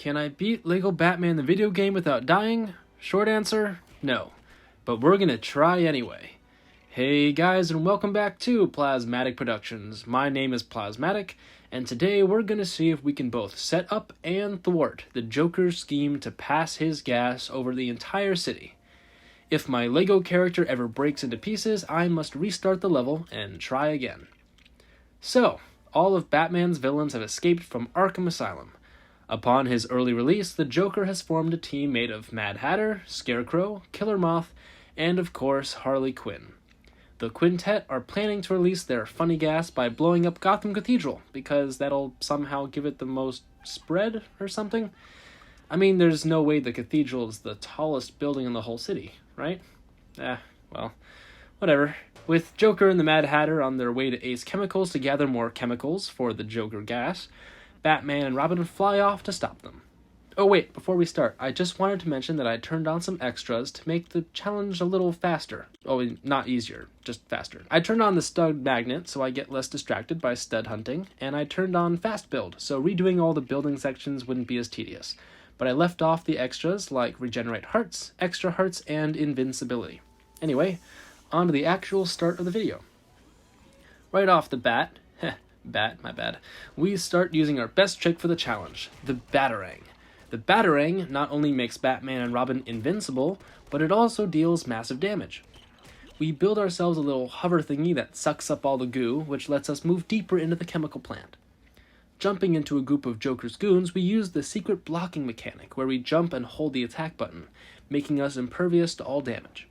Can I beat Lego Batman the video game without dying? Short answer, no. But we're gonna try anyway. Hey guys, and welcome back to Plasmatic Productions. My name is Plasmatic, and today we're gonna see if we can both set up and thwart the Joker's scheme to pass his gas over the entire city. If my Lego character ever breaks into pieces, I must restart the level and try again. So, all of Batman's villains have escaped from Arkham Asylum. Upon his early release, the Joker has formed a team made of Mad Hatter, Scarecrow, Killer Moth, and of course, Harley Quinn. The quintet are planning to release their funny gas by blowing up Gotham Cathedral, because that'll somehow give it the most spread or something. I mean, there's no way the cathedral is the tallest building in the whole city, right? Well, whatever. With Joker and the Mad Hatter on their way to Ace Chemicals to gather more chemicals for the Joker gas, Batman and Robin fly off to stop them. Oh wait, before we start, I just wanted to mention that I turned on some extras to make the challenge a little faster. Oh, not easier, just faster. I turned on the stud magnet so I get less distracted by stud hunting, and I turned on fast build so redoing all the building sections wouldn't be as tedious. But I left off the extras like regenerate hearts, extra hearts, and invincibility. Anyway, on to the actual start of the video. Right off the bat, my bad, we start using our best trick for the challenge, the Batarang. The Batarang not only makes Batman and Robin invincible, but it also deals massive damage. We build ourselves a little hover thingy that sucks up all the goo, which lets us move deeper into the chemical plant. Jumping into a group of Joker's goons, we use the secret blocking mechanic, where we jump and hold the attack button, making us impervious to all damage.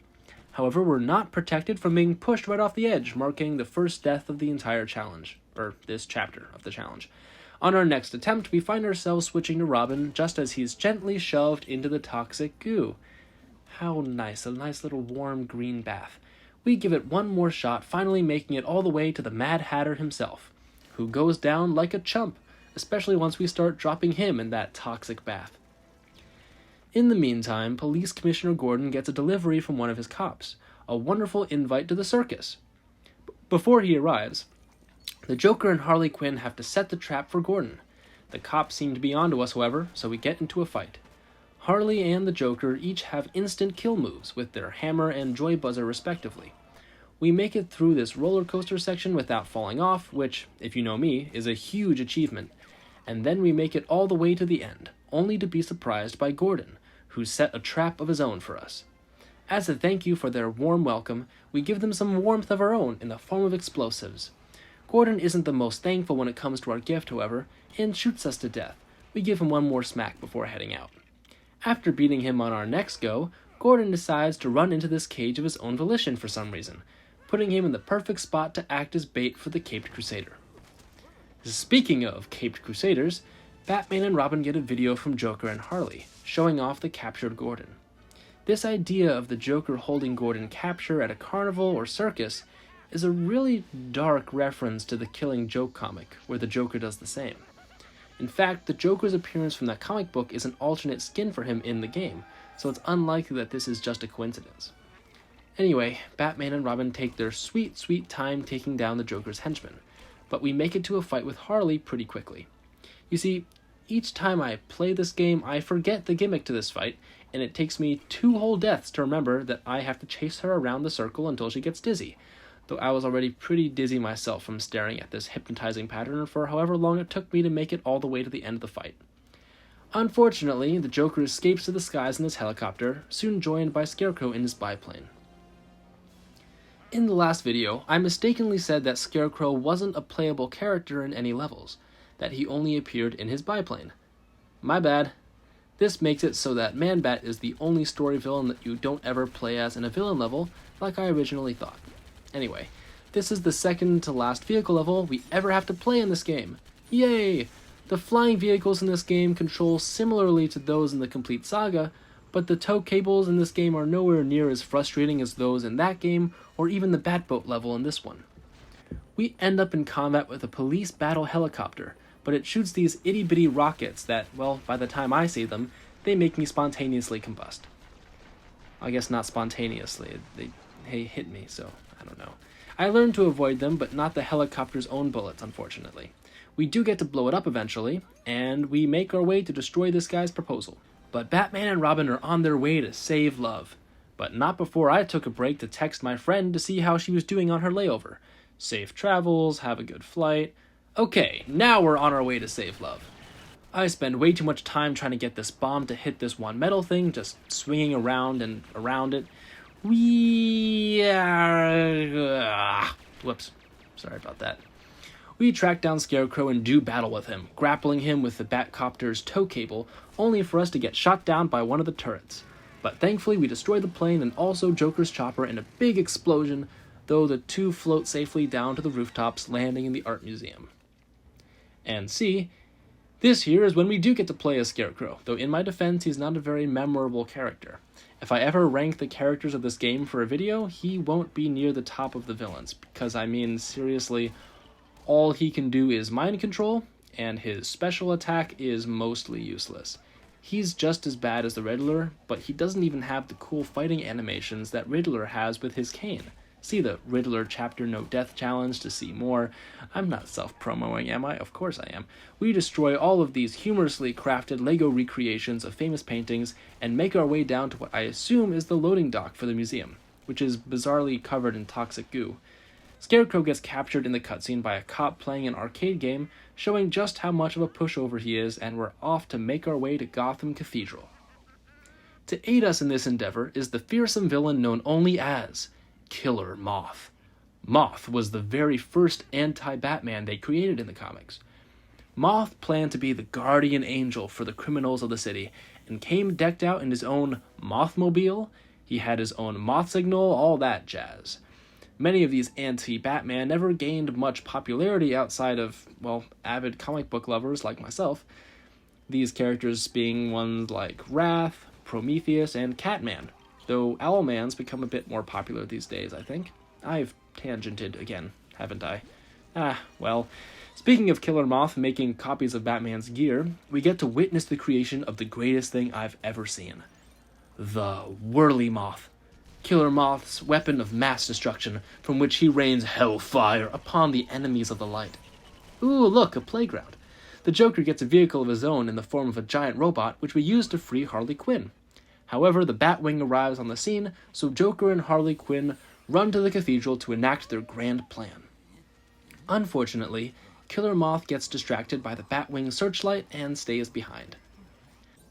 However, we're not protected from being pushed right off the edge, marking the first death of the entire challenge, or this chapter of the challenge. On our next attempt, we find ourselves switching to Robin just as he's gently shoved into the toxic goo. How nice, a nice little warm green bath. We give it one more shot, finally making it all the way to the Mad Hatter himself, who goes down like a chump, especially once we start dropping him in that toxic bath. In the meantime, Police Commissioner Gordon gets a delivery from one of his cops, a wonderful invite to the circus. Before he arrives, the Joker and Harley Quinn have to set the trap for Gordon. The cops seem to be onto us, however, so we get into a fight. Harley and the Joker each have instant kill moves with their hammer and joy buzzer respectively. We make it through this roller coaster section without falling off, which, if you know me, is a huge achievement. And then we make it all the way to the end, only to be surprised by Gordon, who set a trap of his own for us. As a thank you for their warm welcome, we give them some warmth of our own in the form of explosives. Gordon isn't the most thankful when it comes to our gift, however, and shoots us to death. We give him one more smack before heading out. After beating him on our next go, Gordon decides to run into this cage of his own volition for some reason, putting him in the perfect spot to act as bait for the Caped Crusader. Speaking of Caped Crusaders, Batman and Robin get a video from Joker and Harley, showing off the captured Gordon. This idea of the Joker holding Gordon capture at a carnival or circus is a really dark reference to the Killing Joke comic, where the Joker does the same. In fact, the Joker's appearance from that comic book is an alternate skin for him in the game, so it's unlikely that this is just a coincidence. Anyway, Batman and Robin take their sweet, sweet time taking down the Joker's henchmen, but we make it to a fight with Harley pretty quickly. You see, each time I play this game, I forget the gimmick to this fight, and it takes me 2 whole deaths to remember that I have to chase her around the circle until she gets dizzy, though I was already pretty dizzy myself from staring at this hypnotizing pattern for however long it took me to make it all the way to the end of the fight. Unfortunately, the Joker escapes to the skies in his helicopter, soon joined by Scarecrow in his biplane. In the last video, I mistakenly said that Scarecrow wasn't a playable character in any levels, that he only appeared in his biplane. My bad. This makes it so that Man-Bat is the only story villain that you don't ever play as in a villain level, like I originally thought. Anyway, this is the second to last vehicle level we ever have to play in this game. Yay! The flying vehicles in this game control similarly to those in the Complete Saga, but the tow cables in this game are nowhere near as frustrating as those in that game, or even the Batboat level in this one. We end up in combat with a police battle helicopter, but it shoots these itty-bitty rockets that, well, by the time I see them, they make me spontaneously combust. I guess not spontaneously, they hit me, so I don't know. I learned to avoid them, but not the helicopter's own bullets, unfortunately. We do get to blow it up eventually, and we make our way to destroy this guy's proposal. But Batman and Robin are on their way to save love. But not before I took a break to text my friend to see how she was doing on her layover. Safe travels, have a good flight. Okay, now we're on our way to save love. I spend way too much time trying to get this bomb to hit this one metal thing, just swinging around and around it. Whoops. Sorry about that. We track down Scarecrow and do battle with him, grappling him with the Batcopter's tow cable, only for us to get shot down by one of the turrets. But thankfully we destroy the plane and also Joker's chopper in a big explosion, though the two float safely down to the rooftops, landing in the art museum. And see, this here is when we do get to play as Scarecrow, though in my defense he's not a very memorable character. If I ever rank the characters of this game for a video, he won't be near the top of the villains, because I mean, seriously, all he can do is mind control, and his special attack is mostly useless. He's just as bad as the Riddler, but he doesn't even have the cool fighting animations that Riddler has with his cane. See the Riddler Chapter No Death Challenge to see more. I'm not self-promoing, am I? Of course I am. We destroy all of these humorously crafted LEGO recreations of famous paintings and make our way down to what I assume is the loading dock for the museum, which is bizarrely covered in toxic goo. Scarecrow gets captured in the cutscene by a cop playing an arcade game, showing just how much of a pushover he is, and we're off to make our way to Gotham Cathedral. To aid us in this endeavor is the fearsome villain known only as Killer Moth. Moth was the very first anti-Batman they created in the comics. Moth planned to be the guardian angel for the criminals of the city, and came decked out in his own Mothmobile. He had his own moth signal, all that jazz. Many of these anti-Batman never gained much popularity outside of, well, avid comic book lovers like myself. These characters being ones like Wrath, Prometheus, and Catman, though Owlman's become a bit more popular these days, I think. I've tangented again, haven't I? Well, speaking of Killer Moth making copies of Batman's gear, we get to witness the creation of the greatest thing I've ever seen. The Whirly Moth. Killer Moth's weapon of mass destruction, from which he rains hellfire upon the enemies of the light. Ooh, look, a playground. The Joker gets a vehicle of his own in the form of a giant robot, which we use to free Harley Quinn. However, the Batwing arrives on the scene, so Joker and Harley Quinn run to the cathedral to enact their grand plan. Unfortunately, Killer Moth gets distracted by the Batwing searchlight and stays behind.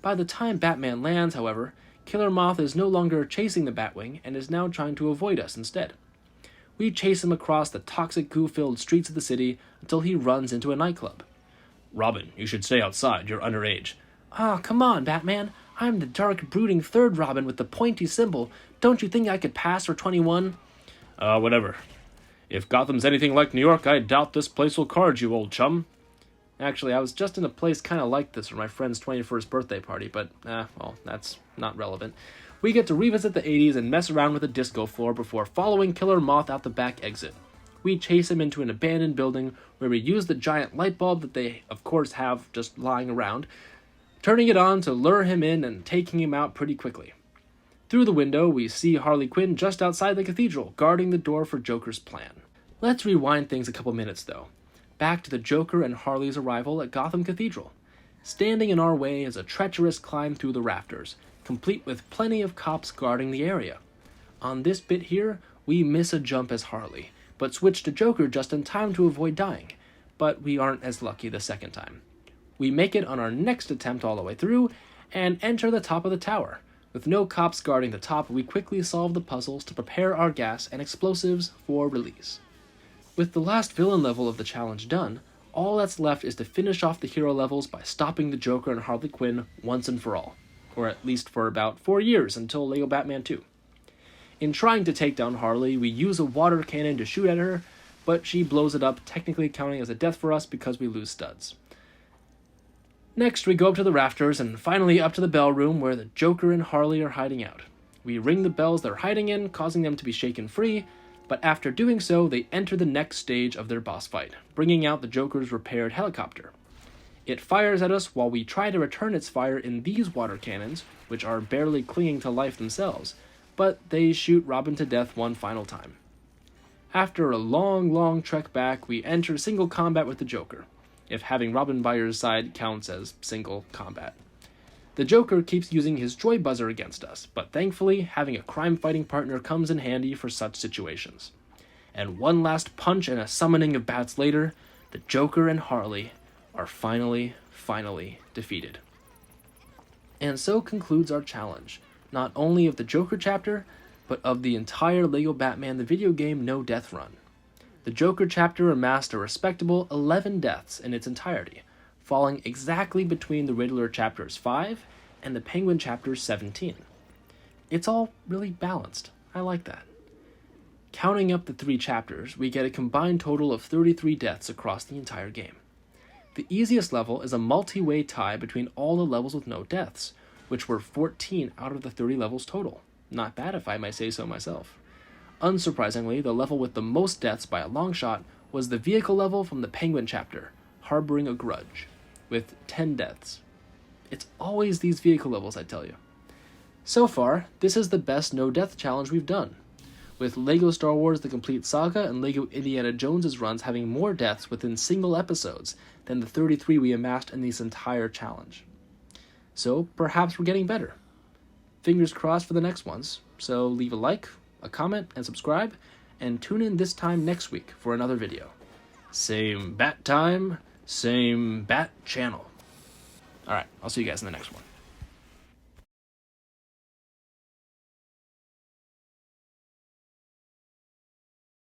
By the time Batman lands, however, Killer Moth is no longer chasing the Batwing and is now trying to avoid us instead. We chase him across the toxic goo-filled streets of the city until he runs into a nightclub. Robin, you should stay outside, you're underage. Ah, come on, Batman. I'm the dark, brooding third Robin with the pointy symbol. Don't you think I could pass for 21? Whatever. If Gotham's anything like New York, I doubt this place will card you, old chum. Actually, I was just in a place kind of like this for my friend's 21st birthday party, but, well, that's not relevant. We get to revisit the 80s and mess around with the disco floor before following Killer Moth out the back exit. We chase him into an abandoned building where we use the giant light bulb that they, of course, have just lying around, turning it on to lure him in and taking him out pretty quickly. Through the window, we see Harley Quinn just outside the cathedral, guarding the door for Joker's plan. Let's rewind things a couple minutes, though. Back to the Joker and Harley's arrival at Gotham Cathedral. Standing in our way is a treacherous climb through the rafters, complete with plenty of cops guarding the area. On this bit here, we miss a jump as Harley, but switch to Joker just in time to avoid dying, but we aren't as lucky the second time. We make it on our next attempt all the way through, and enter the top of the tower. With no cops guarding the top, we quickly solve the puzzles to prepare our gas and explosives for release. With the last villain level of the challenge done, all that's left is to finish off the hero levels by stopping the Joker and Harley Quinn once and for all, or at least for about 4 years until LEGO Batman 2. In trying to take down Harley, we use a water cannon to shoot at her, but she blows it up, technically counting as a death for us because we lose studs. Next, we go up to the rafters and finally up to the bell room where the Joker and Harley are hiding out. We ring the bells they're hiding in, causing them to be shaken free, but after doing so, they enter the next stage of their boss fight, bringing out the Joker's repaired helicopter. It fires at us while we try to return its fire in these water cannons, which are barely clinging to life themselves, but they shoot Robin to death one final time. After a long trek back, we enter single combat with the Joker. if having Robin by your side counts as single combat. The Joker keeps using his joy buzzer against us, but thankfully, having a crime-fighting partner comes in handy for such situations. And one last punch and a summoning of bats later, the Joker and Harley are finally defeated. And so concludes our challenge, not only of the Joker chapter, but of the entire LEGO Batman the video game No Death Run. The Joker chapter amassed a respectable 11 deaths in its entirety, falling exactly between the Riddler chapters 5 and the Penguin chapters 17. It's all really balanced. I like that. Counting up the 3 chapters, we get a combined total of 33 deaths across the entire game. The easiest level is a multi-way tie between all the levels with no deaths, which were 14 out of the 30 levels total. Not bad if I may say so myself. Unsurprisingly, the level with the most deaths by a long shot was the vehicle level from the Penguin chapter, Harboring a Grudge, with 10 deaths. It's always these vehicle levels, I tell you. So far, this is the best no-death challenge we've done, with LEGO Star Wars The Complete Saga and LEGO Indiana Jones' runs having more deaths within single episodes than the 33 we amassed in this entire challenge. So, perhaps we're getting better. Fingers crossed for the next ones, so leave a like, a comment, and subscribe, and tune in this time next week for another video. Same bat time, same bat channel. Alright, I'll see you guys in the next one.